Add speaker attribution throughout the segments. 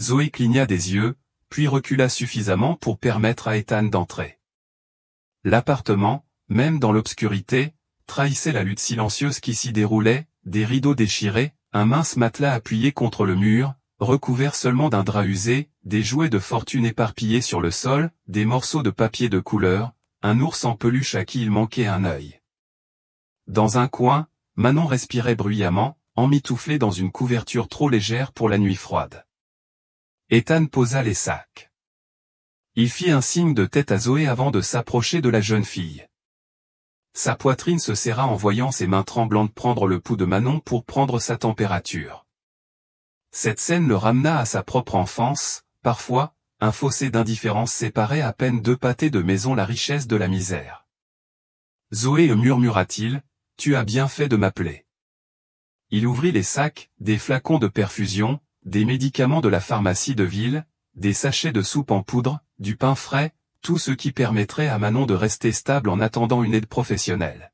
Speaker 1: Zoé cligna des yeux, puis recula suffisamment pour permettre à Ethan d'entrer. L'appartement, même dans l'obscurité, trahissait la lutte silencieuse qui s'y déroulait, des rideaux déchirés, un mince matelas appuyé contre le mur, recouvert seulement d'un drap usé, des jouets de fortune éparpillés sur le sol, des morceaux de papier de couleur, un ours en peluche à qui il manquait un œil. Dans un coin, Manon respirait bruyamment, emmitouflée dans une couverture trop légère pour la nuit froide. Ethan posa les sacs. Il fit un signe de tête à Zoé avant de s'approcher de la jeune fille. Sa poitrine se serra en voyant ses mains tremblantes prendre le pouls de Manon pour prendre sa température. Cette scène le ramena à sa propre enfance, parfois, un fossé d'indifférence séparait à peine deux pâtés de maison la richesse de la misère. « Zoé, murmura-t-il, tu as bien fait de m'appeler. » Il ouvrit les sacs, des flacons de perfusion, des médicaments de la pharmacie de ville, des sachets de soupe en poudre, du pain frais, tout ce qui permettrait à Manon de rester stable en attendant une aide professionnelle.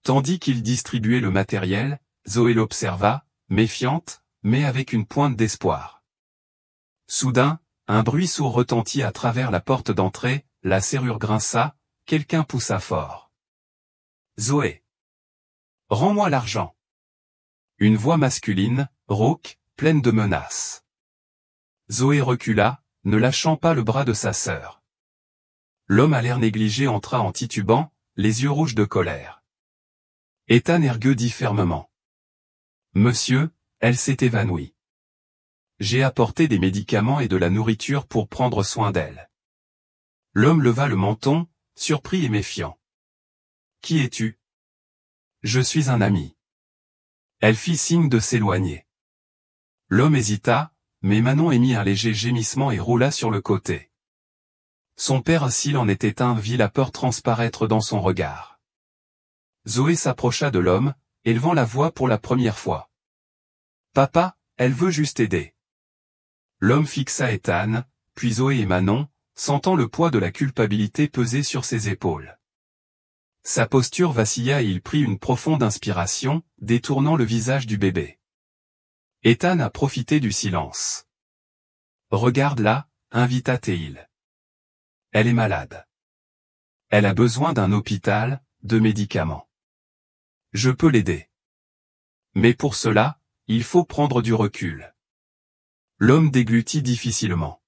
Speaker 1: Tandis qu'il distribuait le matériel, Zoé l'observa, méfiante, mais avec une pointe d'espoir. Soudain, un bruit sourd retentit à travers la porte d'entrée, la serrure grinça, quelqu'un poussa fort. « Zoé! Rends-moi l'argent !» Une voix masculine, rauque, pleine de menaces. Zoé recula, ne lâchant pas le bras de sa sœur. L'homme à l'air négligé entra en titubant, les yeux rouges de colère. Ethan ergueudit fermement. « Monsieur, elle s'est évanouie. J'ai apporté des médicaments et de la nourriture pour prendre soin d'elle. » L'homme leva le menton, surpris et méfiant. « Qui es-tu ? » »« Je suis un ami. » Elle fit signe de s'éloigner. L'homme hésita, mais Manon émit un léger gémissement et roula sur le côté. Son père, s'il en était un, vit la peur transparaître dans son regard. Zoé s'approcha de l'homme, élevant la voix pour la première fois. « Papa, elle veut juste aider. » L'homme fixa Ethan, puis Zoé et Manon, sentant le poids de la culpabilité peser sur ses épaules. Sa posture vacilla et il prit une profonde inspiration, détournant le visage du bébé. Ethan a profité du silence. « Regarde-la, » invita-t-il. « Elle est malade. Elle a besoin d'un hôpital, de médicaments. Je peux l'aider. Mais pour cela, il faut prendre du recul. » L'homme déglutit difficilement.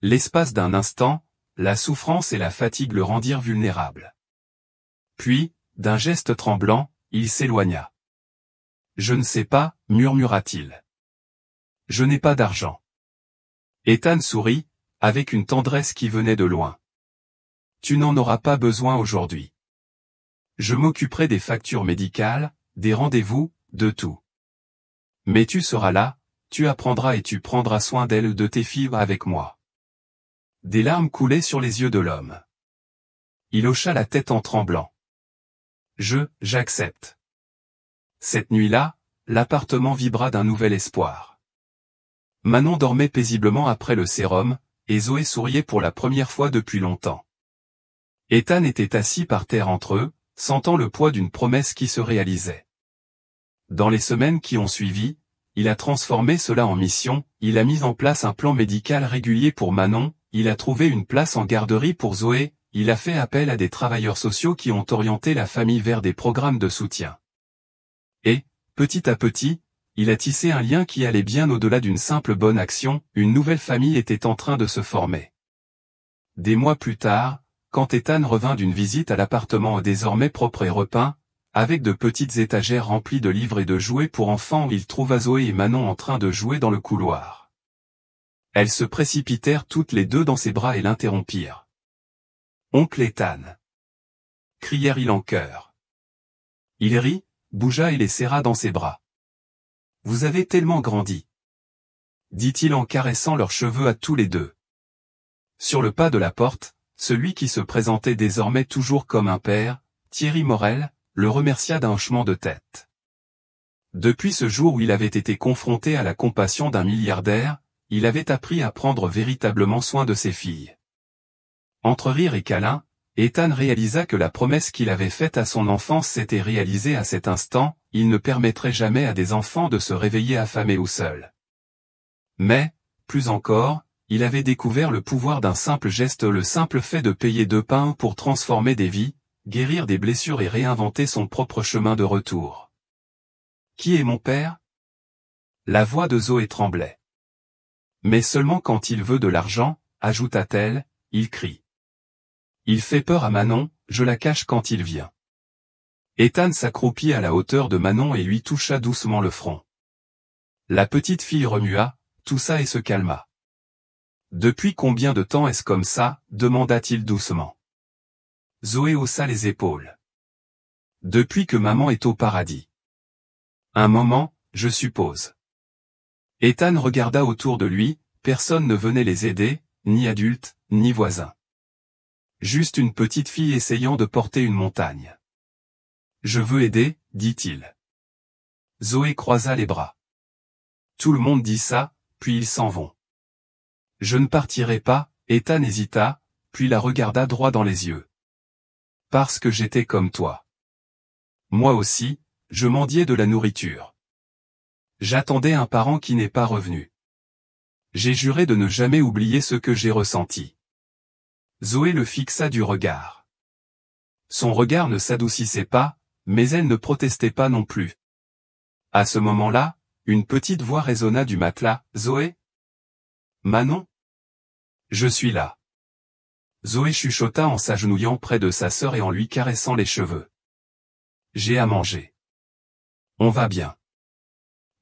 Speaker 1: L'espace d'un instant, la souffrance et la fatigue le rendirent vulnérable. Puis, d'un geste tremblant, il s'éloigna. « Je ne sais pas, » murmura-t-il. « Je n'ai pas d'argent. » Ethan sourit, avec une tendresse qui venait de loin. « Tu n'en auras pas besoin aujourd'hui. Je m'occuperai des factures médicales, des rendez-vous, de tout. Mais tu seras là, tu apprendras et tu prendras soin d'elle, de tes filles avec moi. » Des larmes coulaient sur les yeux de l'homme. Il hocha la tête en tremblant. J'accepte. Cette nuit-là, l'appartement vibra d'un nouvel espoir. Manon dormait paisiblement après le sérum, et Zoé souriait pour la première fois depuis longtemps. Ethan était assis par terre entre eux, sentant le poids d'une promesse qui se réalisait. Dans les semaines qui ont suivi, il a transformé cela en mission, il a mis en place un plan médical régulier pour Manon, il a trouvé une place en garderie pour Zoé, il a fait appel à des travailleurs sociaux qui ont orienté la famille vers des programmes de soutien. Et, petit à petit, il a tissé un lien qui allait bien au-delà d'une simple bonne action, une nouvelle famille était en train de se former. Des mois plus tard, quand Ethan revint d'une visite à l'appartement désormais propre et repeint, avec de petites étagères remplies de livres et de jouets pour enfants, il trouva Zoé et Manon en train de jouer dans le couloir. Elles se précipitèrent toutes les deux dans ses bras et l'interrompirent. « Oncle Ethan !» crièrent-ils en chœur. Il rit, bougea et les serra dans ses bras. « Vous avez tellement grandi !» dit-il en caressant leurs cheveux à tous les deux. Sur le pas de la porte, celui qui se présentait désormais toujours comme un père, Thierry Morel, le remercia d'un hochement de tête. Depuis ce jour où il avait été confronté à la compassion d'un milliardaire, il avait appris à prendre véritablement soin de ses filles. Entre rire et câlin, Ethan réalisa que la promesse qu'il avait faite à son enfance s'était réalisée à cet instant, il ne permettrait jamais à des enfants de se réveiller affamés ou seuls. Mais, plus encore, il avait découvert le pouvoir d'un simple geste, le simple fait de payer 2 pains pour transformer des vies, guérir des blessures et réinventer son propre chemin de retour. Qui est mon père? La voix de Zoé tremblait. Mais seulement quand il veut de l'argent, ajouta-t-elle, il crie. Il fait peur à Manon, je la cache quand il vient. Ethan s'accroupit à la hauteur de Manon et lui toucha doucement le front. La petite fille remua, toussa et se calma. Depuis combien de temps est-ce comme ça? Demanda-t-il doucement. Zoé haussa les épaules. Depuis que maman est au paradis. Un moment, je suppose. Ethan regarda autour de lui, personne ne venait les aider, ni adultes, ni voisins. Juste une petite fille essayant de porter une montagne. Je veux aider, dit-il. Zoé croisa les bras. Tout le monde dit ça, puis ils s'en vont. Je ne partirai pas, Ethan hésita, puis la regarda droit dans les yeux. Parce que j'étais comme toi. Moi aussi, je mendiais de la nourriture. J'attendais un parent qui n'est pas revenu. J'ai juré de ne jamais oublier ce que j'ai ressenti. Zoé le fixa du regard. Son regard ne s'adoucissait pas, mais elle ne protestait pas non plus. À ce moment-là, une petite voix résonna du matelas, « Zoé? Manon? Je suis là. » Zoé chuchota en s'agenouillant près de sa sœur et en lui caressant les cheveux. « J'ai à manger. On va bien. »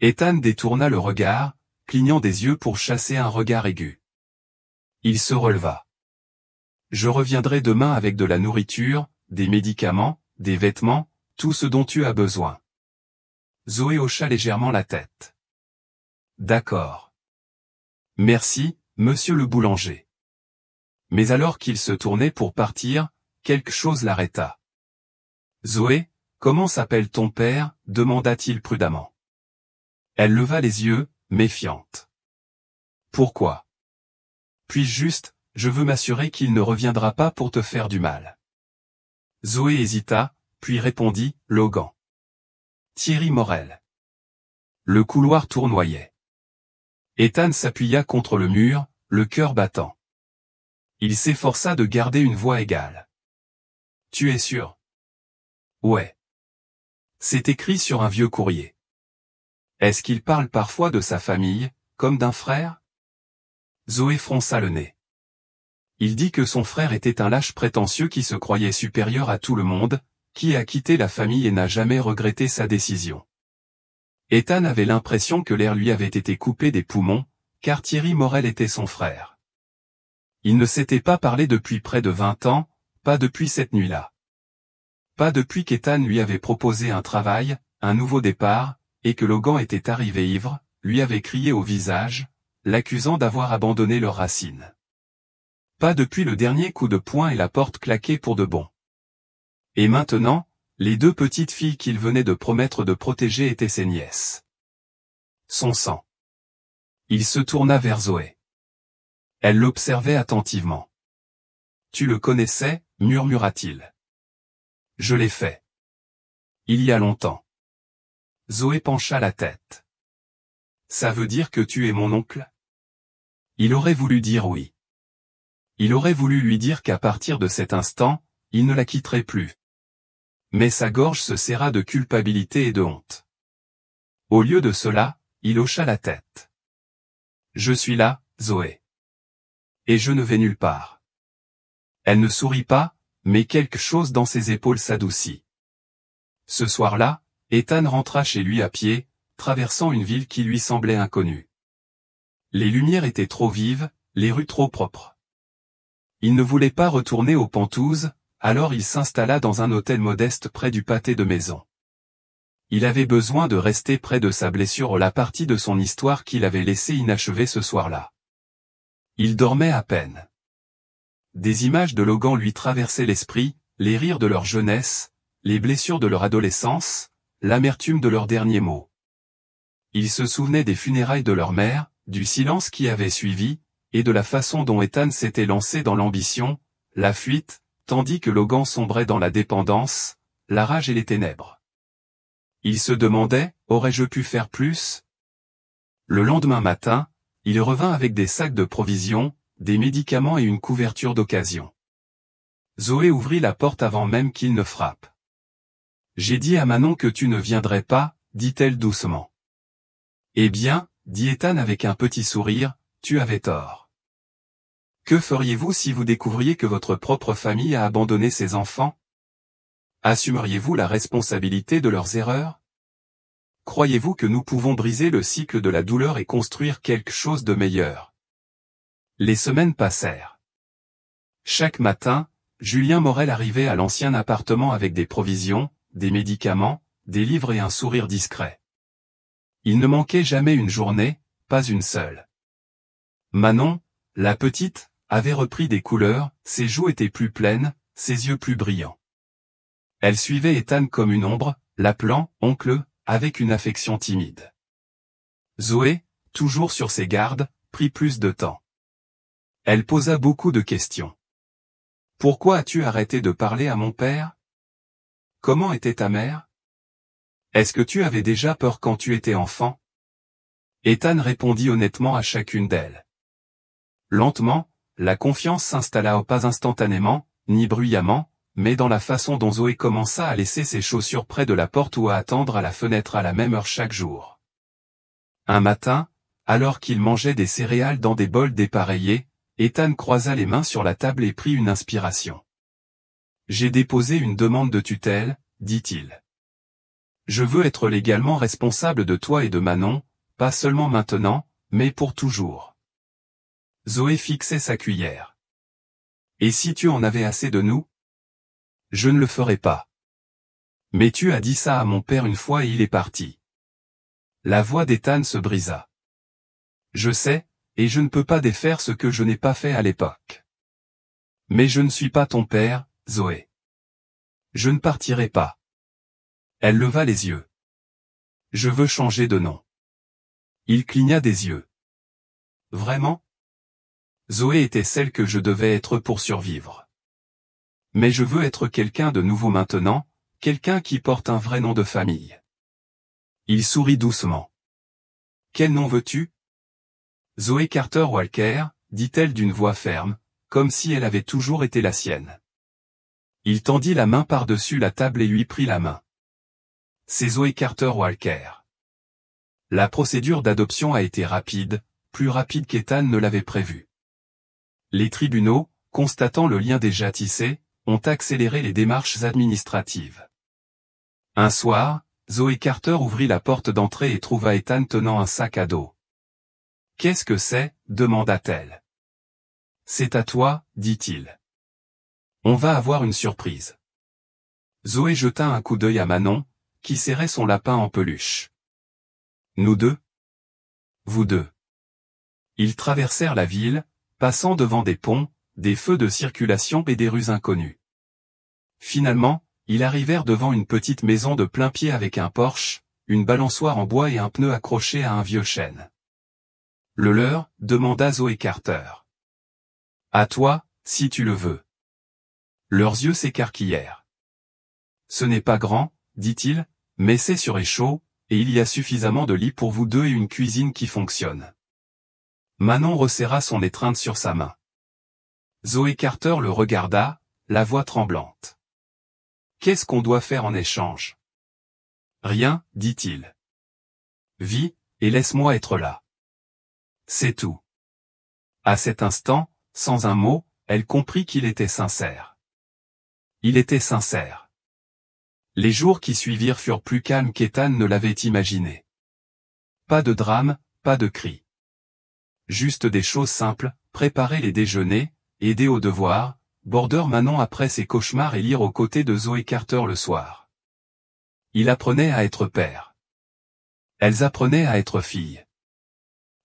Speaker 1: Ethan détourna le regard, clignant des yeux pour chasser un regard aigu. Il se releva. « Je reviendrai demain avec de la nourriture, des médicaments, des vêtements, tout ce dont tu as besoin. » Zoé hocha légèrement la tête. « D'accord. Merci, monsieur le boulanger. » Mais alors qu'il se tournait pour partir, quelque chose l'arrêta. « Zoé, comment s'appelle ton père? » demanda-t-il prudemment. Elle leva les yeux, méfiante. « Pourquoi? Puis juste, je veux m'assurer qu'il ne reviendra pas pour te faire du mal. » Zoé hésita, puis répondit, « Logan. Thierry Morel. » Le couloir tournoyait. Ethan s'appuya contre le mur, le cœur battant. Il s'efforça de garder une voix égale. « Tu es sûr? » « Ouais. C'est écrit sur un vieux courrier. » Est-ce qu'il parle parfois de sa famille, comme d'un frère? Zoé fronça le nez. Il dit que son frère était un lâche prétentieux qui se croyait supérieur à tout le monde, qui a quitté la famille et n'a jamais regretté sa décision. Ethan avait l'impression que l'air lui avait été coupé des poumons, car Thierry Morel était son frère. Il ne s'était pas parlé depuis près de 20 ans, pas depuis cette nuit-là. Pas depuis qu'Ethan lui avait proposé un travail, un nouveau départ, et que Logan était arrivé ivre, lui avait crié au visage, l'accusant d'avoir abandonné leurs racines. Pas depuis le dernier coup de poing et la porte claquée pour de bon. Et maintenant, les 2 petites filles qu'il venait de promettre de protéger étaient ses nièces. Son sang. Il se tourna vers Zoé. Elle l'observait attentivement. « Tu le connaissais ?» murmura-t-il. « Je l'ai fait. Il y a longtemps. » Zoé pencha la tête. « Ça veut dire que tu es mon oncle ?» Il aurait voulu dire oui. Il aurait voulu lui dire qu'à partir de cet instant, il ne la quitterait plus. Mais sa gorge se serra de culpabilité et de honte. Au lieu de cela, il hocha la tête. « Je suis là, Zoé. Et je ne vais nulle part. » Elle ne sourit pas, mais quelque chose dans ses épaules s'adoucit. Ce soir-là, Ethan rentra chez lui à pied, traversant une ville qui lui semblait inconnue. Les lumières étaient trop vives, les rues trop propres. Il ne voulait pas retourner aux Pentouzes, alors il s'installa dans un hôtel modeste près du pâté de maison. Il avait besoin de rester près de sa blessure, la partie de son histoire qu'il avait laissée inachevée ce soir-là. Il dormait à peine. Des images de Logan lui traversaient l'esprit, les rires de leur jeunesse, les blessures de leur adolescence, l'amertume de leurs derniers mots. Il se souvenait des funérailles de leur mère, du silence qui avait suivi, et de la façon dont Ethan s'était lancé dans l'ambition, la fuite, tandis que Logan sombrait dans la dépendance, la rage et les ténèbres. Il se demandait, aurais-je pu faire plus? Le lendemain matin, Il revint avec des sacs de provisions, des médicaments et une couverture d'occasion. Zoé ouvrit la porte avant même qu'il ne frappe. « J'ai dit à Manon que tu ne viendrais pas, dit-elle doucement. »« Eh bien, dit Ethan avec un petit sourire, tu avais tort. Que feriez-vous si vous découvriez que votre propre famille a abandonné ses enfants? Assumeriez-vous la responsabilité de leurs erreurs? Croyez-vous que nous pouvons briser le cycle de la douleur et construire quelque chose de meilleur? » Les semaines passèrent. Chaque matin, Julien Morel arrivait à l'ancien appartement avec des provisions, des médicaments, des livres et un sourire discret. Il ne manquait jamais une journée, pas une seule. Manon, la petite, avait repris des couleurs, ses joues étaient plus pleines, ses yeux plus brillants. Elle suivait Ethan comme une ombre, l'appelant « oncle », avec une affection timide. Zoé, toujours sur ses gardes, prit plus de temps. Elle posa beaucoup de questions. « Pourquoi as-tu arrêté de parler à mon père? Comment était ta mère? Est-ce que tu avais déjà peur quand tu étais enfant? » Ethan répondit honnêtement à chacune d'elles. Lentement, la confiance s'installa pas instantanément, ni bruyamment, mais dans la façon dont Zoé commença à laisser ses chaussures près de la porte ou à attendre à la fenêtre à la même heure chaque jour. Un matin, alors qu'il mangeait des céréales dans des bols dépareillés, Ethan croisa les mains sur la table et prit une inspiration. « J'ai déposé une demande de tutelle, dit-il. Je veux être légalement responsable de toi et de Manon, pas seulement maintenant, mais pour toujours. » Zoé fixait sa cuillère. « Et si tu en avais assez de nous? Je ne le ferai pas. Mais tu as dit ça à mon père une fois et il est parti. » La voix d'Ethan se brisa. « Je sais, et je ne peux pas défaire ce que je n'ai pas fait à l'époque. Mais je ne suis pas ton père, Zoé. Je ne partirai pas. » Elle leva les yeux. « Je veux changer de nom. » Il cligna des yeux. « Vraiment? Zoé était celle que je devais être pour survivre. Mais je veux être quelqu'un de nouveau maintenant, quelqu'un qui porte un vrai nom de famille. » Il sourit doucement. « Quel nom veux-tu? » Zoé Carter Walker, dit-elle d'une voix ferme, comme si elle avait toujours été la sienne. Il tendit la main par-dessus la table et lui prit la main. « C'est Zoé Carter Walker. » La procédure d'adoption a été rapide, plus rapide qu'Ethan ne l'avait prévu. Les tribunaux, constatant le lien déjà tissé, ont accéléré les démarches administratives. Un soir, Zoé Carter ouvrit la porte d'entrée et trouva Ethan tenant un sac à dos. « Qu'est-ce que c'est? » demanda-t-elle. « C'est à toi, dit-il. On va avoir une surprise. » Zoé jeta un coup d'œil à Manon, qui serrait son lapin en peluche. « Nous deux? Vous deux. » Ils traversèrent la ville, passant devant des ponts, des feux de circulation et des rues inconnues. Finalement, ils arrivèrent devant une petite maison de plain pied avec un porche, une balançoire en bois et un pneu accroché à un vieux chêne. « Le leur? » demanda Zoé Carter. « À toi, si tu le veux. » Leurs yeux s'écarquillèrent. « Ce n'est pas grand, dit-il, mais c'est sûr et chaud, et il y a suffisamment de lits pour vous deux et une cuisine qui fonctionne. » Manon resserra son étreinte sur sa main. Zoé Carter le regarda, la voix tremblante. « Qu'est-ce qu'on doit faire en échange? »« Rien, dit-il. Vis, et laisse-moi être là. C'est tout. » À cet instant, sans un mot, elle comprit qu'il était sincère. Il était sincère. Les jours qui suivirent furent plus calmes qu'Ethan ne l'avait imaginé. Pas de drame, pas de cris. Juste des choses simples, préparer les déjeuners, aider aux devoirs, border Manon après ses cauchemars et lire aux côtés de Zoé Carter le soir. Il apprenait à être père. Elles apprenaient à être filles.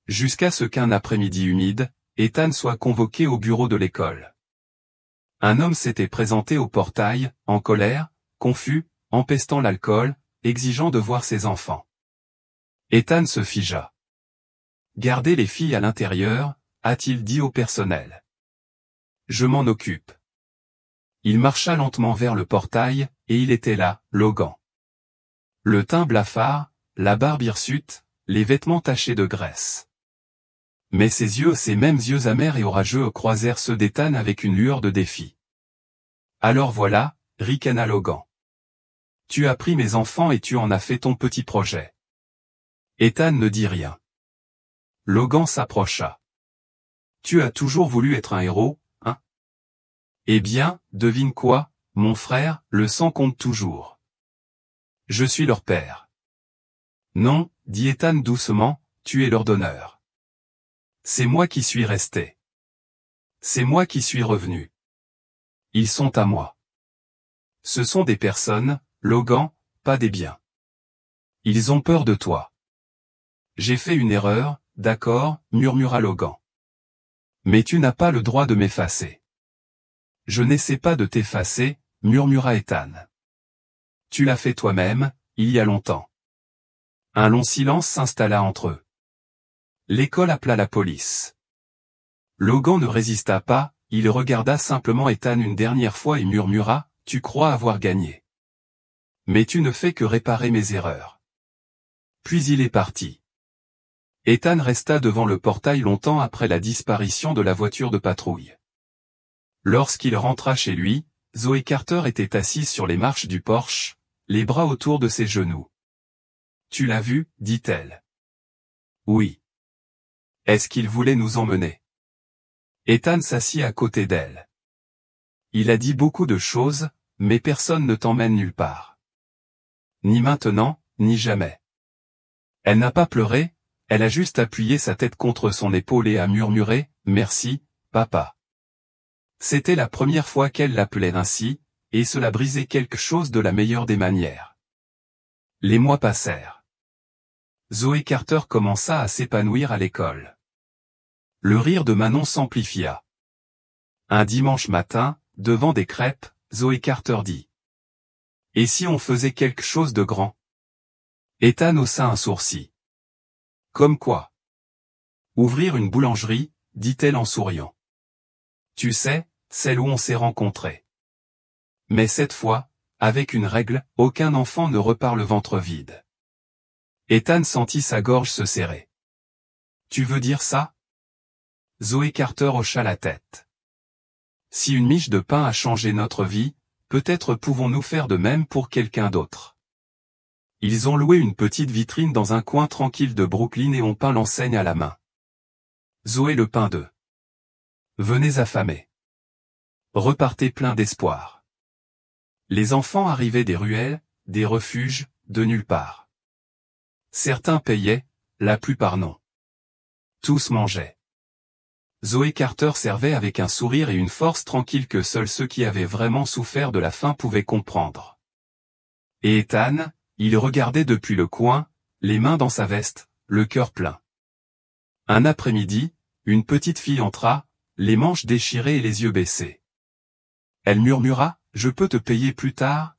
Speaker 1: Jusqu'à ce qu'un après-midi humide, Ethan soit convoqué au bureau de l'école. Un homme s'était présenté au portail, en colère, confus, empestant l'alcool, exigeant de voir ses enfants. Ethan se figea. « Gardez les filles à l'intérieur, » a-t-il dit au personnel. « Je m'en occupe. » Il marcha lentement vers le portail, et il était là, Logan. Le teint blafard, la barbe hirsute, les vêtements tachés de graisse. Mais ces mêmes yeux amers et orageux croisèrent ceux d'Ethan avec une lueur de défi. Alors voilà, ricana Logan. Tu as pris mes enfants et tu en as fait ton petit projet. Ethan ne dit rien. Logan s'approcha. Tu as toujours voulu être un héros, hein? Eh bien, devine quoi, mon frère, le sang compte toujours. Je suis leur père. Non, dit Ethan doucement, tu es leur donneur. C'est moi qui suis resté. C'est moi qui suis revenu. Ils sont à moi. Ce sont des personnes, Logan, pas des biens. Ils ont peur de toi. J'ai fait une erreur, d'accord, murmura Logan. Mais tu n'as pas le droit de m'effacer. Je n'essaie pas de t'effacer, murmura Ethan. Tu l'as fait toi-même, il y a longtemps. Un long silence s'installa entre eux. L'école appela la police. Logan ne résista pas, il regarda simplement Ethan une dernière fois et murmura, « Tu crois avoir gagné. Mais tu ne fais que réparer mes erreurs. » Puis il est parti. Ethan resta devant le portail longtemps après la disparition de la voiture de patrouille. Lorsqu'il rentra chez lui, Zoé Carter était assise sur les marches du porche, les bras autour de ses genoux. « Tu l'as vu, dit-elle. »« Oui. » »« Est-ce qu'il voulait nous emmener ?» Ethan s'assit à côté d'elle. « Il a dit beaucoup de choses, mais personne ne t'emmène nulle part. Ni maintenant, ni jamais. » Elle n'a pas pleuré, elle a juste appuyé sa tête contre son épaule et a murmuré, « Merci, papa. » C'était la première fois qu'elle l'appelait ainsi, et cela brisait quelque chose de la meilleure des manières. Les mois passèrent. Zoé Carter commença à s'épanouir à l'école. Le rire de Manon s'amplifia. Un dimanche matin, devant des crêpes, Zoé Carter dit. « Et si on faisait quelque chose de grand ?» Ethan haussa un sourcil. « Comme quoi ?»« Ouvrir une boulangerie, » dit-elle en souriant. « Tu sais, celle où on s'est rencontrés. Mais cette fois, avec une règle, aucun enfant ne repart le ventre vide. » Ethan sentit sa gorge se serrer. « Tu veux dire ça ?» Zoé Carter hocha la tête. « Si une miche de pain a changé notre vie, peut-être pouvons-nous faire de même pour quelqu'un d'autre. » Ils ont loué une petite vitrine dans un coin tranquille de Brooklyn et ont peint l'enseigne à la main. Zoé le peint d'eux. Venez affamés. Repartez plein d'espoir. Les enfants arrivaient des ruelles, des refuges, de nulle part. Certains payaient, la plupart non. Tous mangeaient. Zoé Carter servait avec un sourire et une force tranquille que seuls ceux qui avaient vraiment souffert de la faim pouvaient comprendre. Et Ethan, il regardait depuis le coin, les mains dans sa veste, le cœur plein. Un après-midi, une petite fille entra, les manches déchirées et les yeux baissés. Elle murmura, « Je peux te payer plus tard ?»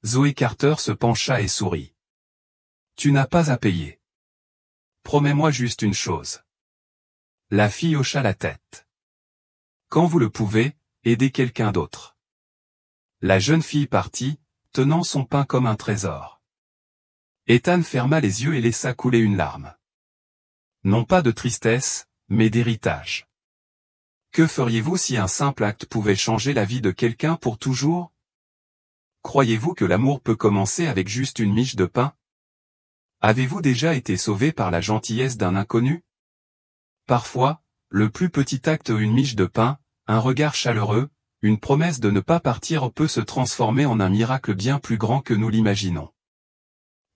Speaker 1: Zoé Carter se pencha et sourit. « Tu n'as pas à payer. Promets-moi juste une chose. » La fille hocha la tête. « Quand vous le pouvez, aidez quelqu'un d'autre. » La jeune fille partit, tenant son pain comme un trésor. Ethan ferma les yeux et laissa couler une larme. Non pas de tristesse, mais d'héritage. Que feriez-vous si un simple acte pouvait changer la vie de quelqu'un pour toujours? Croyez-vous que l'amour peut commencer avec juste une miche de pain? Avez-vous déjà été sauvé par la gentillesse d'un inconnu? Parfois, le plus petit acte ou une miche de pain, un regard chaleureux, une promesse de ne pas partir peut se transformer en un miracle bien plus grand que nous l'imaginons.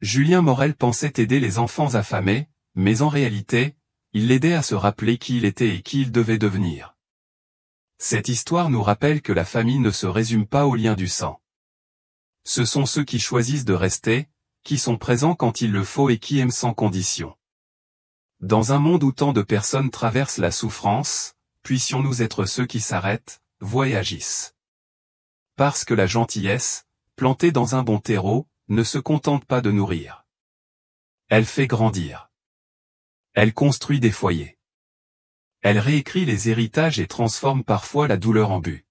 Speaker 1: Julien Morel pensait aider les enfants affamés, mais en réalité, il l'aidait à se rappeler qui il était et qui il devait devenir. Cette histoire nous rappelle que la famille ne se résume pas au lien du sang. Ce sont ceux qui choisissent de rester, qui sont présents quand il le faut et qui aiment sans condition. Dans un monde où tant de personnes traversent la souffrance, puissions-nous être ceux qui s'arrêtent, voient et agissent. Parce que la gentillesse, plantée dans un bon terreau, ne se contente pas de nourrir. Elle fait grandir. Elle construit des foyers. Elle réécrit les héritages et transforme parfois la douleur en but.